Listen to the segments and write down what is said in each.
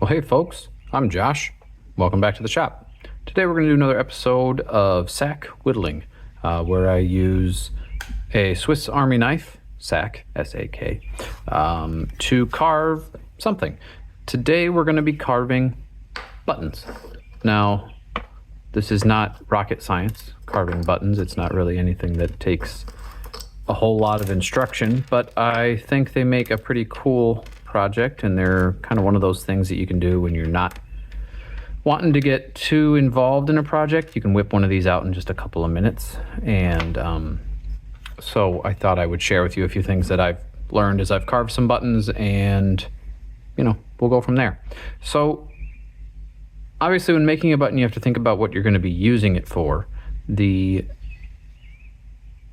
Well, hey folks, I'm Josh. Welcome back to the shop. Today we're going to do another episode of SAK Whittling, where I use a Swiss Army knife, SAK, S-A-K, to carve something. Today we're going to be carving buttons. Now, this is not rocket science, carving buttons. It's not really anything that takes a whole lot of instruction, but I think they make a pretty cool project, and they're kind of one of those things that you can do when you're not wanting to get too involved in a project. You can whip one of these out in just a couple of minutes, and so I thought I would share with you a few things that I've learned as I've carved some buttons, and we'll go from there. So obviously when making a button, you have to think about what you're going to be using it for. The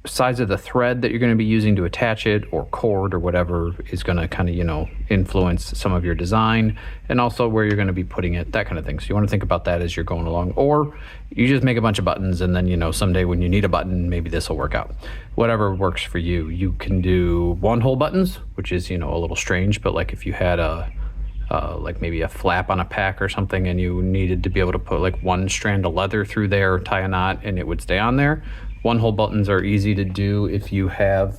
size of the thread that you're going to be using to attach it, or cord, or whatever, is going to kind of influence some of your design, and also where you're going to be putting it, that kind of thing. So you want to think about that as you're going along, or you just make a bunch of buttons, and then someday when you need a button, maybe this will work out. Whatever works for you. You can do one hole buttons, which is a little strange, but like if you had like maybe a flap on a pack or something, and you needed to be able to put like one strand of leather through there, tie a knot, and it would stay on there. One hole buttons are easy to do if you have,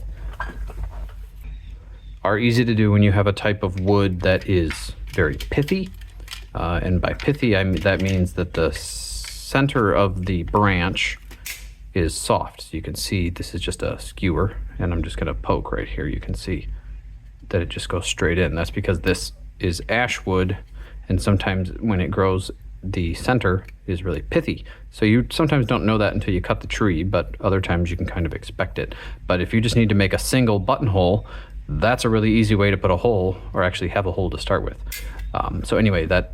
when you have a type of wood that is very pithy. And by pithy, that means that the center of the branch is soft. So you can see this is just a skewer, and I'm just gonna poke right here. You can see that it just goes straight in. That's because this is ash wood, and sometimes when it grows, the center is really pithy. So you sometimes don't know that until you cut the tree, but other times you can kind of expect it. But if you just need to make a single buttonhole, that's a really easy way to put a hole, or actually have a hole to start with. So anyway, that's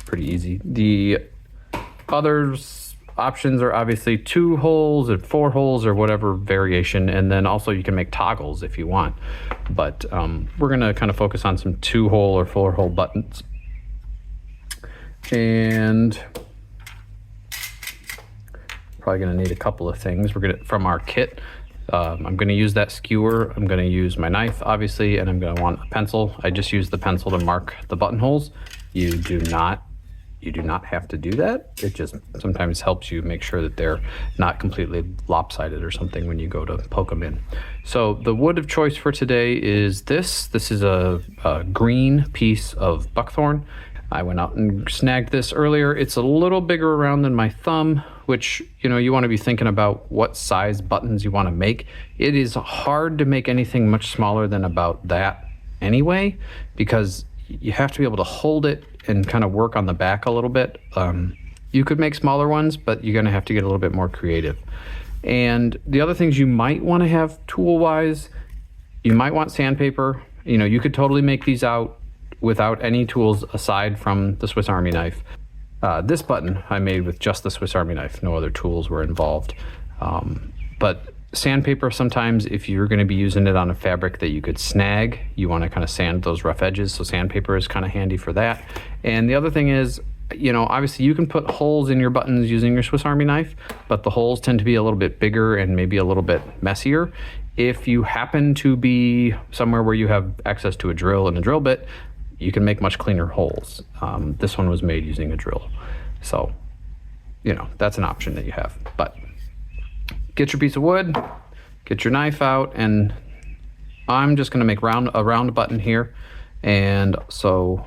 pretty easy. The other options are obviously 2 holes and 4 holes, or whatever variation, and then also you can make toggles if you want. But we're gonna kind of focus on some 2 hole or 4 hole buttons. And probably gonna need a couple of things. From our kit. I'm gonna use that skewer. I'm gonna use my knife, obviously, and I'm gonna want a pencil. I just use the pencil to mark the buttonholes. You do not have to do that. It just sometimes helps you make sure that they're not completely lopsided or something when you go to poke them in. So the wood of choice for today is this. This is a green piece of buckthorn. I went out and snagged this earlier. It's a little bigger around than my thumb, which, you want to be thinking about what size buttons you want to make. It is hard to make anything much smaller than about that anyway, because you have to be able to hold it and kind of work on the back a little bit. You could make smaller ones, but you're going to have to get a little bit more creative. And the other things you might want to have tool-wise, you might want sandpaper. You could totally make these out without any tools aside from the Swiss Army knife. This button I made with just the Swiss Army knife. No other tools were involved. But sandpaper, sometimes if you're going to be using it on a fabric that you could snag, you want to kind of sand those rough edges, so sandpaper is kind of handy for that. And the other thing is, obviously you can put holes in your buttons using your Swiss Army knife, but the holes tend to be a little bit bigger and maybe a little bit messier. If you happen to be somewhere where you have access to a drill and a drill bit, you can make much cleaner holes. This one was made using a drill. So, that's an option that you have. But get your piece of wood, get your knife out, and I'm just gonna make a round button here. And so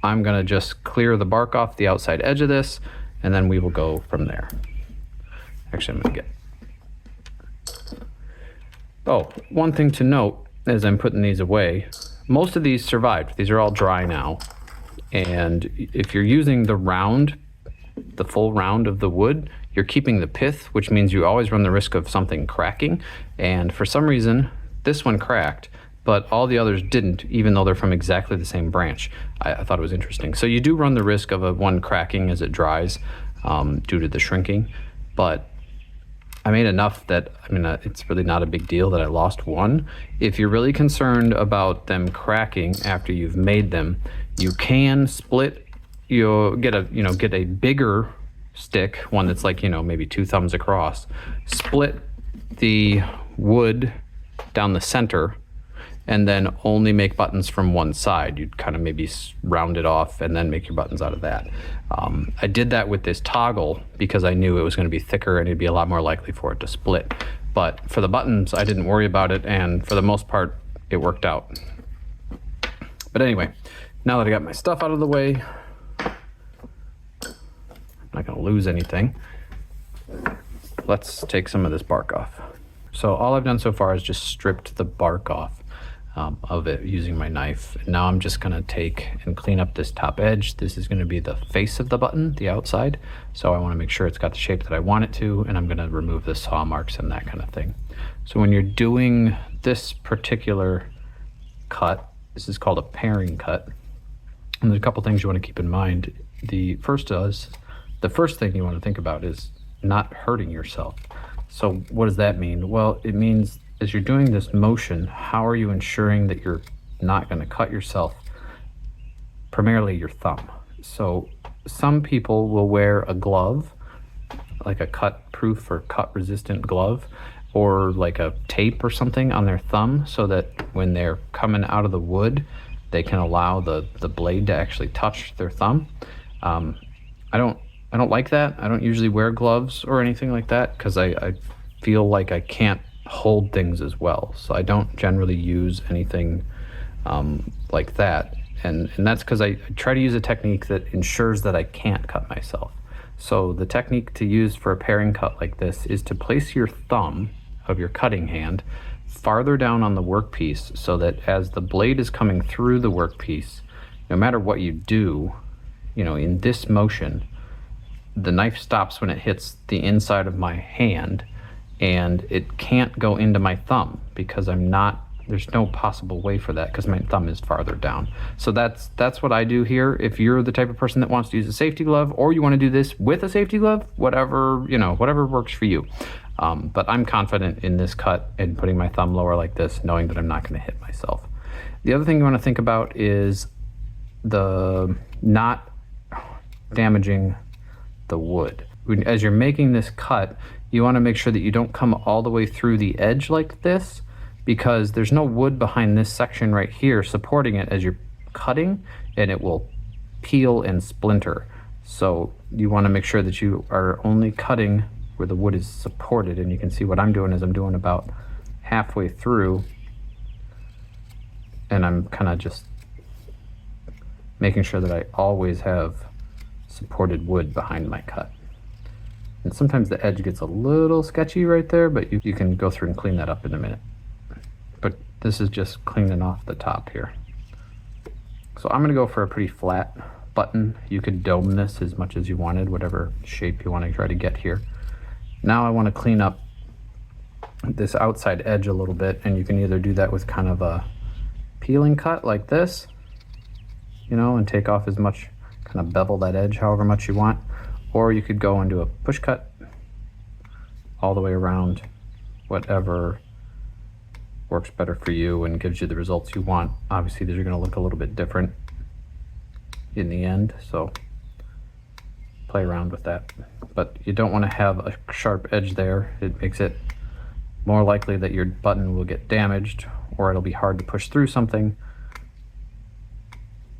I'm gonna just clear the bark off the outside edge of this, and then we will go from there. Actually, I'm gonna one thing to note as I'm putting these away, most of these survived. These are all dry now. And if you're using the full round of the wood, you're keeping the pith, which means you always run the risk of something cracking. And for some reason, this one cracked, but all the others didn't, even though they're from exactly the same branch. I thought it was interesting. So you do run the risk of one cracking as it dries due to the shrinking, but I made enough that, it's really not a big deal that I lost one. If you're really concerned about them cracking after you've made them, you can split, get a bigger stick, one that's like, maybe 2 thumbs across, split the wood down the center, and then only make buttons from one side. You'd kind of maybe round it off and then make your buttons out of that. I did that with this toggle because I knew it was going to be thicker and it'd be a lot more likely for it to split. But for the buttons, I didn't worry about it, and for the most part, it worked out. But anyway, now that I got my stuff out of the way, I'm not going to lose anything. Let's take some of this bark off. So all I've done so far is just stripped the bark off of it using my knife. Now I'm just going to take and clean up this top edge. This is going to be the face of the button, the outside. So I want to make sure it's got the shape that I want it to, and I'm going to remove the saw marks and that kind of thing. So when you're doing this particular cut, this is called a paring cut. And there's a couple things you want to keep in mind. The first thing you want to think about is not hurting yourself. So what does that mean? Well, it means as you're doing this motion, how are you ensuring that you're not going to cut yourself? Primarily your thumb. So some people will wear a glove, like a cut-proof or cut-resistant glove, or like a tape or something on their thumb, so that when they're coming out of the wood, they can allow the blade to actually touch their thumb. I don't like that. I don't usually wear gloves or anything like that because I feel like I can't hold things as well. So I don't generally use anything like that. And that's because I try to use a technique that ensures that I can't cut myself. So the technique to use for a paring cut like this is to place your thumb of your cutting hand farther down on the workpiece so that as the blade is coming through the workpiece, no matter what you do, in this motion, the knife stops when it hits the inside of my hand, and it can't go into my thumb because there's no possible way for that because my thumb is farther down. So that's what I do here. If you're the type of person that wants to use a safety glove, or you want to do this with a safety glove, whatever works for you. But I'm confident in this cut and putting my thumb lower like this, knowing that I'm not going to hit myself. The other thing you want to think about is the not damaging the wood. As you're making this cut, you want to make sure that you don't come all the way through the edge like this, because there's no wood behind this section right here supporting it as you're cutting, and it will peel and splinter. So you want to make sure that you are only cutting where the wood is supported, and you can see what I'm doing is I'm doing about halfway through, and I'm kind of just making sure that I always have supported wood behind my cut. And sometimes the edge gets a little sketchy right there, but you can go through and clean that up in a minute. But this is just cleaning off the top here. So I'm gonna go for a pretty flat button. You could dome this as much as you wanted, whatever shape you want to try to get here. Now I want to clean up this outside edge a little bit, and you can either do that with kind of a peeling cut like this, and take off as much, kind of bevel that edge however much you want, or you could go and do a push cut all the way around, whatever works better for you and gives you the results you want. Obviously these are going to look a little bit different in the end, so play around with that. But you don't want to have a sharp edge there. It makes it more likely that your button will get damaged, or it'll be hard to push through something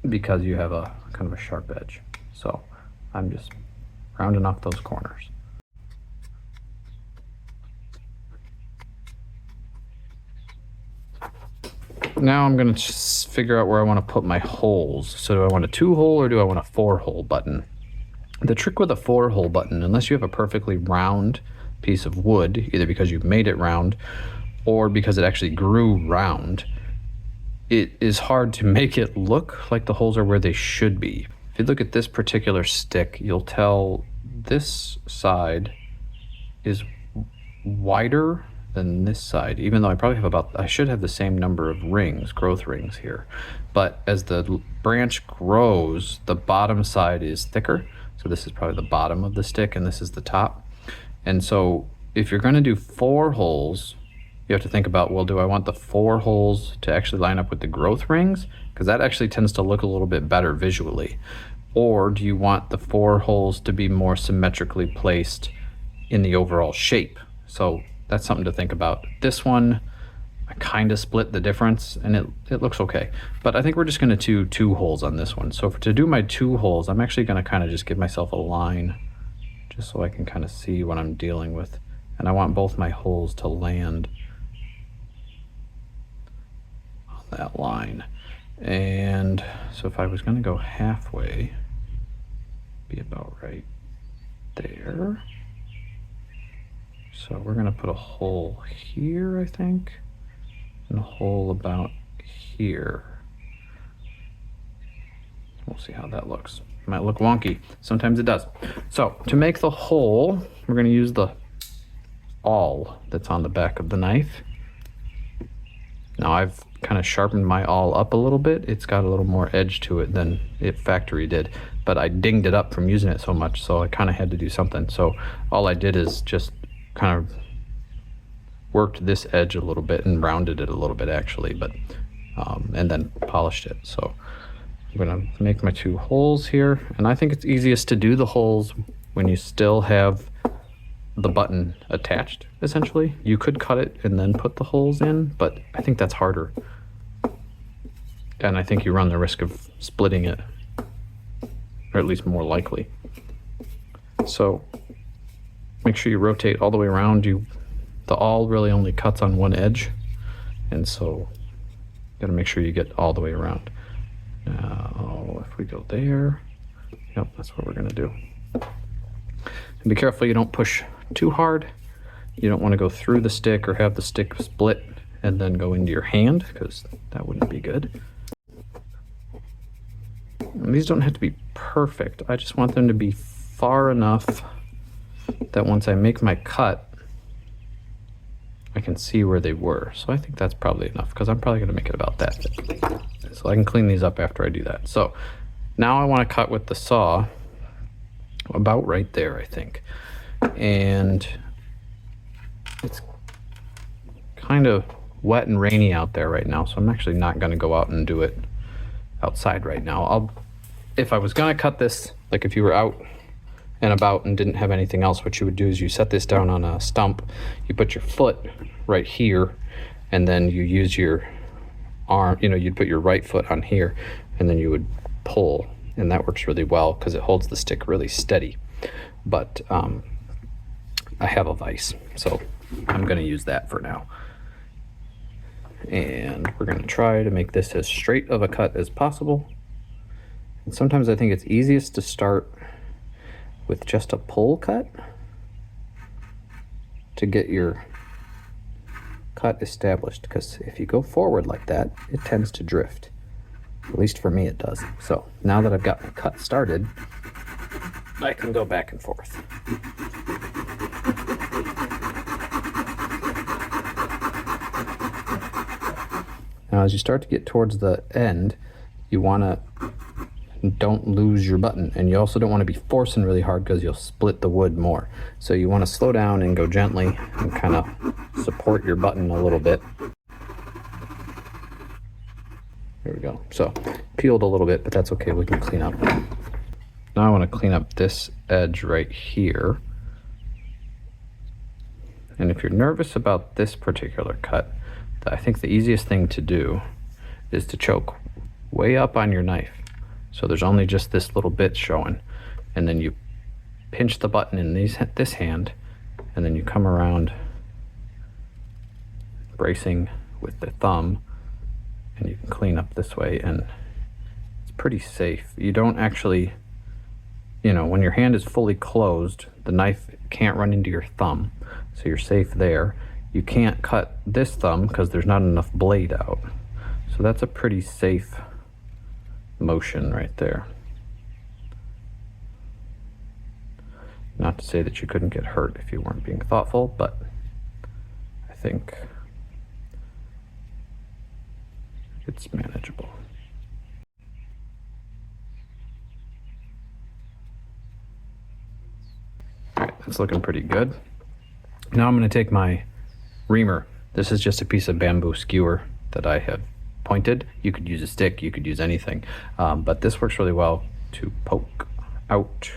because you have a kind of a sharp edge. So I'm just rounding off those corners. Now I'm going to just figure out where I want to put my holes. So do I want a 2-hole or do I want a 4-hole button? The trick with a 4-hole button, unless you have a perfectly round piece of wood, either because you've made it round or because it actually grew round, it is hard to make it look like the holes are where they should be. If you look at this particular stick, you'll tell this side is wider than this side, even though I should have the same number of rings, growth rings here. But as the branch grows, the bottom side is thicker. So this is probably the bottom of the stick and this is the top. And so if you're going to do 4 holes, you have to think about, well, do I want the 4 holes to actually line up with the growth rings? Because that actually tends to look a little bit better visually. Or do you want the 4 holes to be more symmetrically placed in the overall shape? So that's something to think about. This one, I kind of split the difference, and it looks okay. But I think we're just going to do 2 holes on this one. So to do my 2 holes, I'm actually going to kind of just give myself a line just so I can kind of see what I'm dealing with. And I want both my holes to land on that line. And so if I was going to go halfway, be about right there. So we're going to put a hole here, I think, and a hole about here. We'll see how that looks. It might look wonky. Sometimes it does. So to make the hole, we're going to use the awl that's on the back of the knife. Now I've kind of sharpened my awl up a little bit. It's got a little more edge to it than it factory did, but I dinged it up from using it so much, so I kind of had to do something. So all I did is just kind of worked this edge a little bit and rounded it a little bit actually, but and then polished it. So I'm gonna make my 2 holes here, and I think it's easiest to do the holes when you still have the button attached, essentially. You could cut it and then put the holes in, but I think that's harder. And I think you run the risk of splitting it, or at least more likely. So make sure you rotate all the way around. The awl really only cuts on one edge, and so you gotta make sure you get all the way around. Now, if we go there, yep, that's what we're gonna do. And be careful you don't push too hard. You don't want to go through the stick or have the stick split and then go into your hand, because that wouldn't be good. And these don't have to be perfect. I just want them to be far enough that once I make my cut, I can see where they were. So I think that's probably enough, because I'm probably going to make it about that thick. So I can clean these up after I do that. So now I want to cut with the saw about right there, I think. And it's kind of wet and rainy out there right now, so I'm actually not going to go out and do it outside right now. If I was going to cut this, like if you were out and about and didn't have anything else, what you would do is you set this down on a stump, you put your foot right here, and then you use your arm, you'd put your right foot on here, and then you would pull, and that works really well because it holds the stick really steady. But I have a vise, so I'm going to use that for now. And we're going to try to make this as straight of a cut as possible. And sometimes I think it's easiest to start with just a pull cut to get your cut established, because if you go forward like that, it tends to drift. At least for me it does. So now that I've got my cut started, I can go back and forth. Now as you start to get towards the end, you want to don't lose your button, and you also don't want to be forcing really hard because you'll split the wood more. So you want to slow down and go gently and kind of support your button a little bit. There we go. So peeled a little bit, but that's okay, we can clean up. Now I want to clean up this edge right here. And if you're nervous about this particular cut, I think the easiest thing to do is to choke way up on your knife. So there's only just this little bit showing, and then you pinch the button in this hand, and then you come around bracing with the thumb, and you can clean up this way, and it's pretty safe. You don't actually, when your hand is fully closed, the knife can't run into your thumb, so you're safe there. You can't cut this thumb because there's not enough blade out. So that's a pretty safe motion right there. Not to say that you couldn't get hurt if you weren't being thoughtful, but I think it's manageable. All right, that's looking pretty good. Now I'm going to take my reamer. This is just a piece of bamboo skewer that I have pointed. You could use a stick, you could use anything, but this works really well to poke out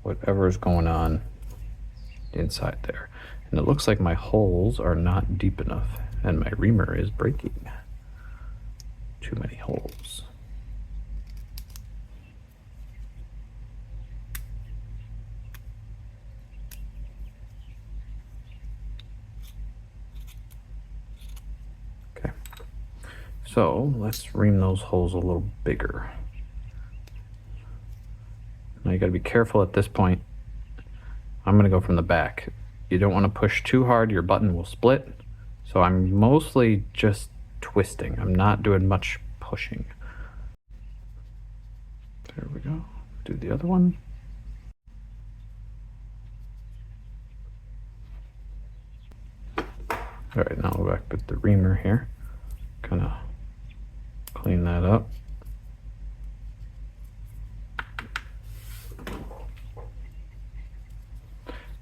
whatever is going on inside there. And it looks like my holes are not deep enough. And my reamer is breaking. Too many holes. Okay. So let's ream those holes a little bigger. Now you gotta be careful at this point. I'm gonna go from the back. You don't wanna push too hard, your button will split. So I'm mostly just twisting. I'm not doing much pushing. There we go. Do the other one. All right, now we're back with the reamer here. Kind of clean that up.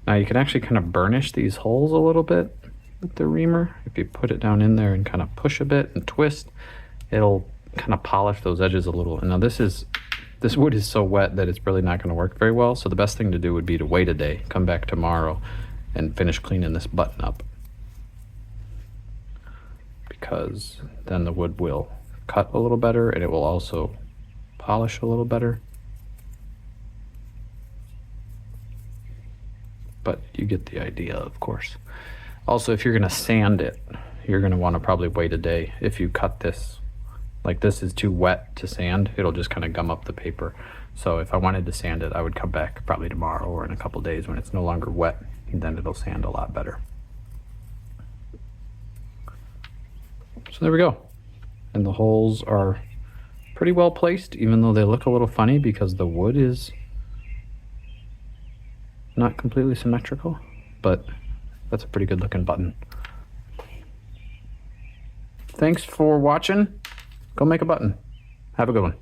Now you can actually kind of burnish these holes a little bit with the reamer. If you put it down in there and kind of push a bit and twist, it'll kind of polish those edges a little. And now this wood is so wet that it's really not going to work very well. So the best thing to do would be to wait a day, come back tomorrow, and finish cleaning this button up. Because then the wood will cut a little better and it will also polish a little better. But you get the idea, of course. Also, if you're gonna sand it, you're gonna wanna probably wait a day. If you cut this, like this is too wet to sand, it'll just kind of gum up the paper. So if I wanted to sand it, I would come back probably tomorrow or in a couple days when it's no longer wet, and then it'll sand a lot better. So there we go. And the holes are pretty well placed, even though they look a little funny because the wood is not completely symmetrical, but that's a pretty good looking button. Thanks for watching. Go make a button. Have a good one.